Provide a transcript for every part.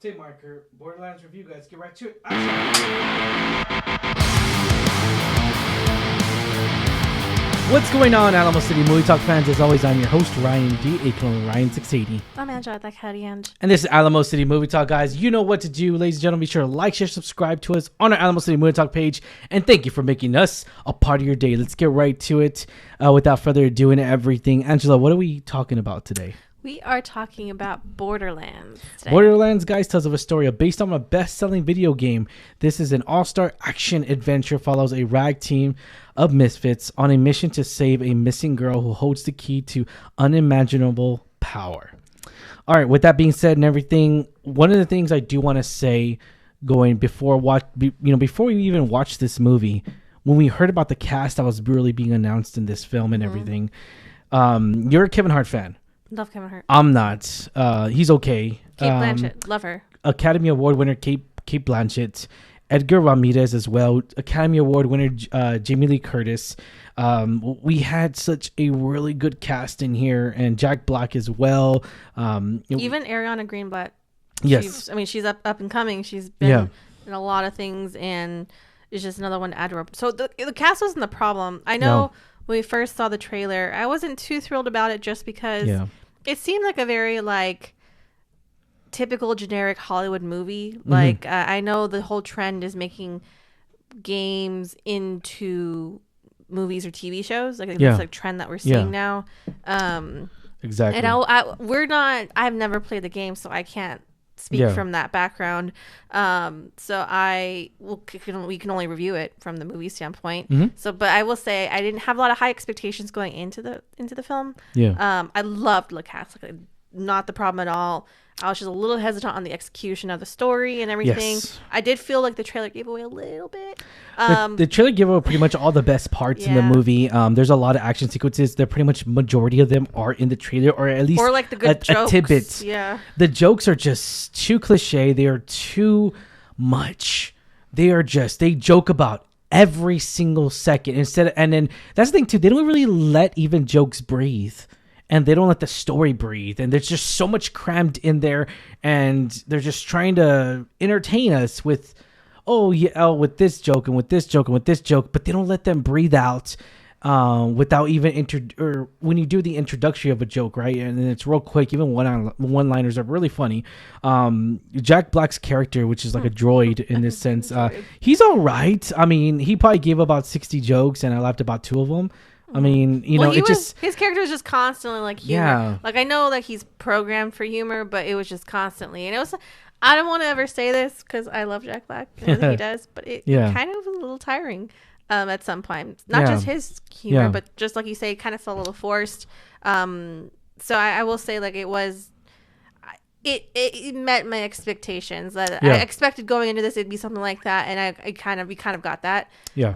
Tape marker. Borderlands review, guys. Get right to it. Action. What's going on, Alamo City Movie Talk fans? As always, I'm your host, Ryan D, aka Ryan680. I'm Angela, that and this is Alamo City Movie Talk, guys. You know what to do, ladies and gentlemen. Be sure to like, share, subscribe to us on our Alamo City Movie Talk page. And thank you for making us a part of your day. Let's get right to it. Without further ado and everything. Angela, what are we talking about today? We are talking about Borderlands today. Borderlands, guys, tells of a story based on a best-selling video game. This is an all-star action adventure, follows a rag team of misfits on a mission to save a missing girl who holds the key to unimaginable power. All right, with that being said and everything, one of the things I do want to say before we even watch this movie, when we heard about the cast that was really being announced in this film and everything, you're a Kevin Hart fan. Love Kevin Hart. I'm not. He's okay. Kate Blanchett. Love her. Academy Award winner Kate Blanchett. Edgar Ramirez as well. Academy Award winner Jamie Lee Curtis. We had such a really good cast in here. And Jack Black as well. Even Ariana Greenblatt. Yes. She's up and coming. She's been in a lot of things. And it's just another one to add to her. So the cast wasn't the problem. I know... No. When we first saw the trailer, I wasn't too thrilled about it just because it seemed like a very typical generic Hollywood movie. Mm-hmm. I know the whole trend is making games into movies or TV shows. It's a trend that we're seeing now. Exactly. And I've never played the game, so I can't speak from that background. We can only review it from the movie standpoint. Mm-hmm. But I will say I didn't have a lot of high expectations going into the film. I loved the cast, not the problem at all. I was just a little hesitant on the execution of the story and everything. Yes. I did feel like the trailer gave away a little bit. The trailer gave away pretty much all the best parts in the movie. There's a lot of action sequences. They're pretty much majority of them are in the trailer, or at least the good jokes. Tidbits. Yeah, the jokes are just too cliche. They are too much. They joke about every single second and then that's the thing too. They don't really let even jokes breathe. And they don't let the story breathe. And there's just so much crammed in there. And they're just trying to entertain us with, with this joke and with this joke and with this joke. But they don't let them breathe out without even or when you do the introduction of a joke, right? And then it's real quick. Even one-liners are really funny. Jack Black's character, which is like a droid in this sense, he's all right. I mean, he probably gave about 60 jokes and I laughed about 2 of them. I mean, his character was just constantly humor. Yeah. I know that he's programmed for humor, but it was just constantly. And it was, I don't want to ever say this because I love Jack Black and he does, but it kind of was a little tiring at some point. Not just his humor, but just like you say, it kind of felt a little forced. So I will say it was, it met my expectations. I expected going into this it'd be something like that, and we kind of got that. Yeah.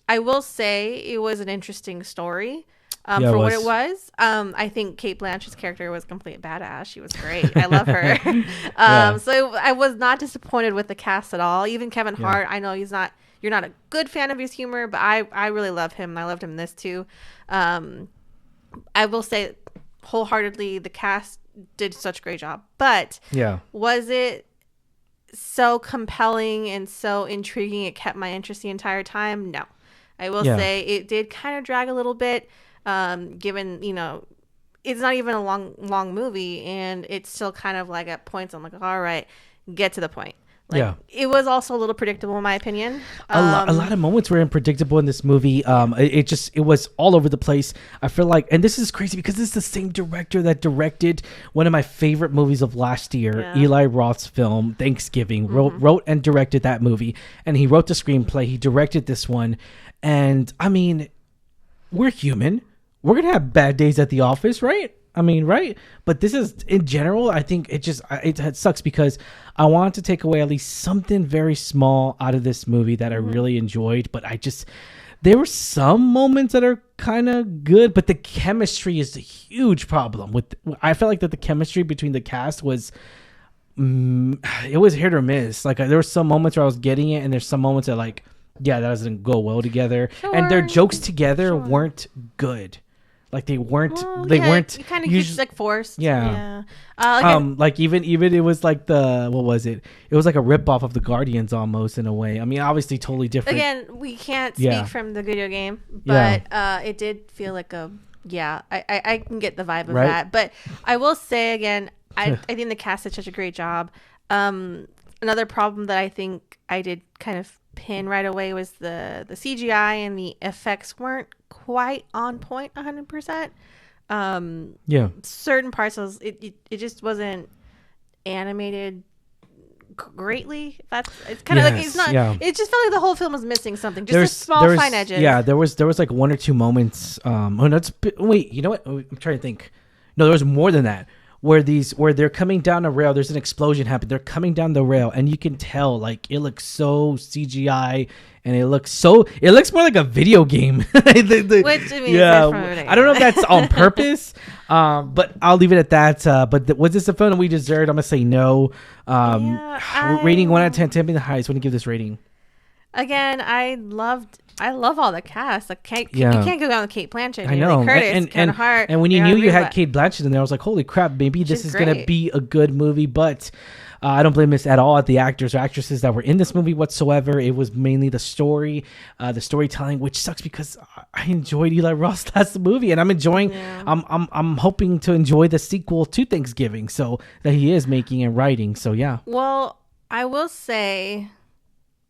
I will say it was an interesting story. For what it was. I think Kate Blanchett's character was complete badass. She was great. I love her. So I was not disappointed with the cast at all. Even Kevin Hart. I know you're not a good fan of his humor, but I really love him. I loved him in this too. I will say wholeheartedly the cast did such a great job, but was it so compelling and so intriguing it kept my interest the entire time? No. I will say it did kind of drag a little bit, given it's not even a long movie, and it's still kind of at points I'm all right, get to the point. It was also a little predictable in my opinion. A lot of moments were unpredictable in this movie. It was all over the place. I feel and this is crazy because this is the same director that directed one of my favorite movies of last year, Eli Roth's film Thanksgiving. Wrote and directed that movie, and he wrote the screenplay. He directed this one, and I mean, we're human. We're gonna have bad days at the office, right? I mean, right? But this is, in general, I think it sucks because I wanted to take away at least something very small out of this movie that I really enjoyed. But there were some moments that are kind of good, but the chemistry is a huge problem. I felt that the chemistry between the cast was, it was hit or miss. There were some moments where I was getting it, and there's some moments that that doesn't go well together. Sure. And their jokes together weren't good. Like they weren't. They weren't. You kind of keep like forced. Yeah. Like even it was like what was it? It was like a ripoff of the Guardians almost in a way. I mean, obviously totally different. Again, we can't speak from the video game, but it did feel like I can get the vibe of that. But I will say again, I think the cast did such a great job. Another problem that I think I did kind of pin right away was the CGI and the effects weren't quite on point 100%. Certain parts it just wasn't animated greatly. It's kind of like it's not. It just felt like the whole film was missing something. Just small fine edges. Yeah, there was like 1 or 2 moments. Wait, you know what? I'm trying to think. No, there was more than that. Where they're coming down a rail, there's an explosion happening. They're coming down the rail, and you can tell like it looks so CGI, and it looks more like a video game. Which I mean, I don't know if that's on purpose, but I'll leave it at that. But was this a film that we deserved? I'm gonna say no. Rating 1 out of 10. 10 being the highest. What do you give this rating? Again, I love all the cast. Like, you can't go down with Kate Blanchett. I know. Curtis, Kevin Hart. And when you knew you had Kate Blanchett in there, I was like, holy crap, maybe this is going to be a good movie. But I don't blame this at all at the actors or actresses that were in this movie whatsoever. It was mainly the story, the storytelling, which sucks because I enjoyed Eli Roth's last movie, and I'm enjoying. Yeah. I'm hoping to enjoy the sequel to Thanksgiving, so that he is making and writing. So yeah. Well, I will say,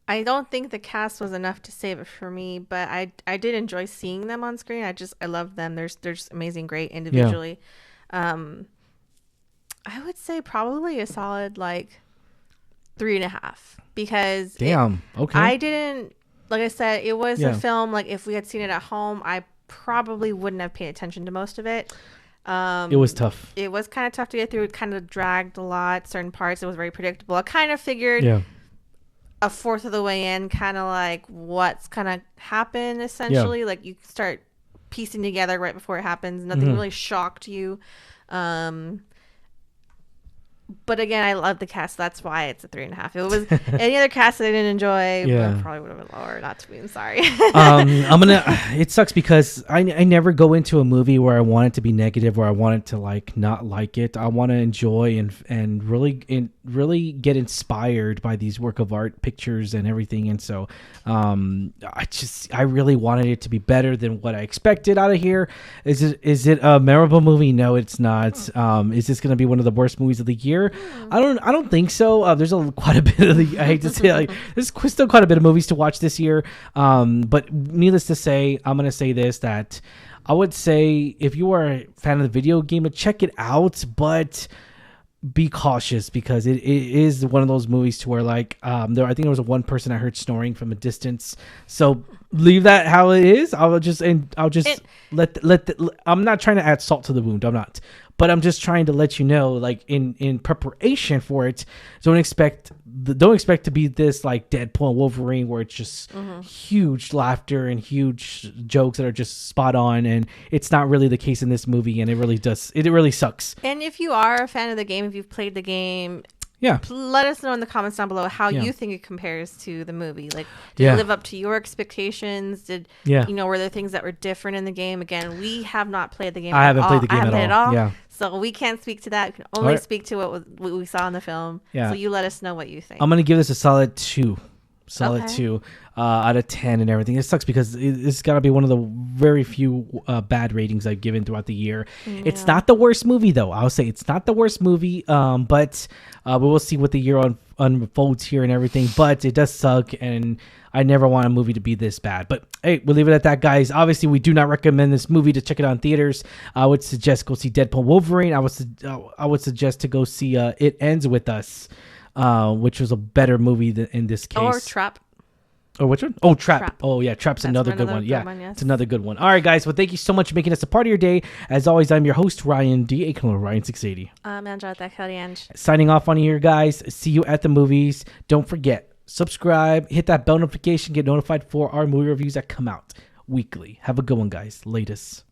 I don't think the cast was enough to save it for me, but I did enjoy seeing them on screen. I love them. They're just amazing, great individually. Yeah. I would say probably a solid like 3.5 because I didn't, like I said, it was a film. Like if we had seen it at home, I probably wouldn't have paid attention to most of it. It was tough. It was kind of tough to get through. It kind of dragged a lot. Certain parts, it was very predictable. I kind of figured a fourth of the way in, kind of like what's kind of happened essentially. Like you start piecing together right before it happens. Nothing really shocked you. But again, I love the cast. So that's why it's a 3.5. If it was any other cast that I didn't enjoy, I probably would have been lower. Not to be, I'm sorry. It sucks because I never go into a movie where I want it to be negative, where I want it to like not like it. I want to enjoy and really get inspired by these work of art, pictures and everything. And so, I really wanted it to be better than what I expected out of here. Is it a memorable movie? No, it's not. Is this going to be one of the worst movies of the year? I don't think so. There's quite a bit of I hate to say, like, there's still quite a bit of movies to watch this year. But needless to say, I'm gonna say this, that I would say if you are a fan of the video game, to check it out, but be cautious because it is one of those movies to where like I think there was one person I heard snoring from a distance. So leave that how it is. I'll just I'm not trying to add salt to the wound. I'm not. But I'm just trying to let you know, like in preparation for it, don't expect to be this like Deadpool and Wolverine where it's just huge laughter and huge jokes that are just spot on, and it's not really the case in this movie, and it really sucks. And if you are a fan of the game, if you've played the game, let us know in the comments down below how you think it compares to the movie. Like, did it live up to your expectations? Did were there things that were different in the game? Again, we have not played the game. I haven't played the game at all. Yeah. So we can't speak to that. We can only speak to what we saw in the film. Yeah. So you let us know what you think. I'm going to give this a solid 2. 2 out of 10 and everything. It sucks because it's got to be one of the very few bad ratings I've given throughout the year. Yeah. It's not the worst movie, though. I'll say it's not the worst movie, but we will see what the year unfolds here and everything. But it does suck, and I never want a movie to be this bad. But hey, we'll leave it at that, guys. Obviously, we do not recommend this movie to check it out in theaters. I would suggest go see Deadpool Wolverine. I would suggest to go see It Ends With Us, which was a better movie in this case. Or Trap. Oh, which one? Oh, Trap. Oh, yeah. That's another good one. It's another good one. All right, guys. Well, thank you so much for making us a part of your day. As always, I'm your host, Ryan D. aka Ryan680. I'm Angela Caliange. Signing off on here, guys. See you at the movies. Don't forget, subscribe, hit that bell notification, get notified for our movie reviews that come out weekly. Have a good one, guys. Latest.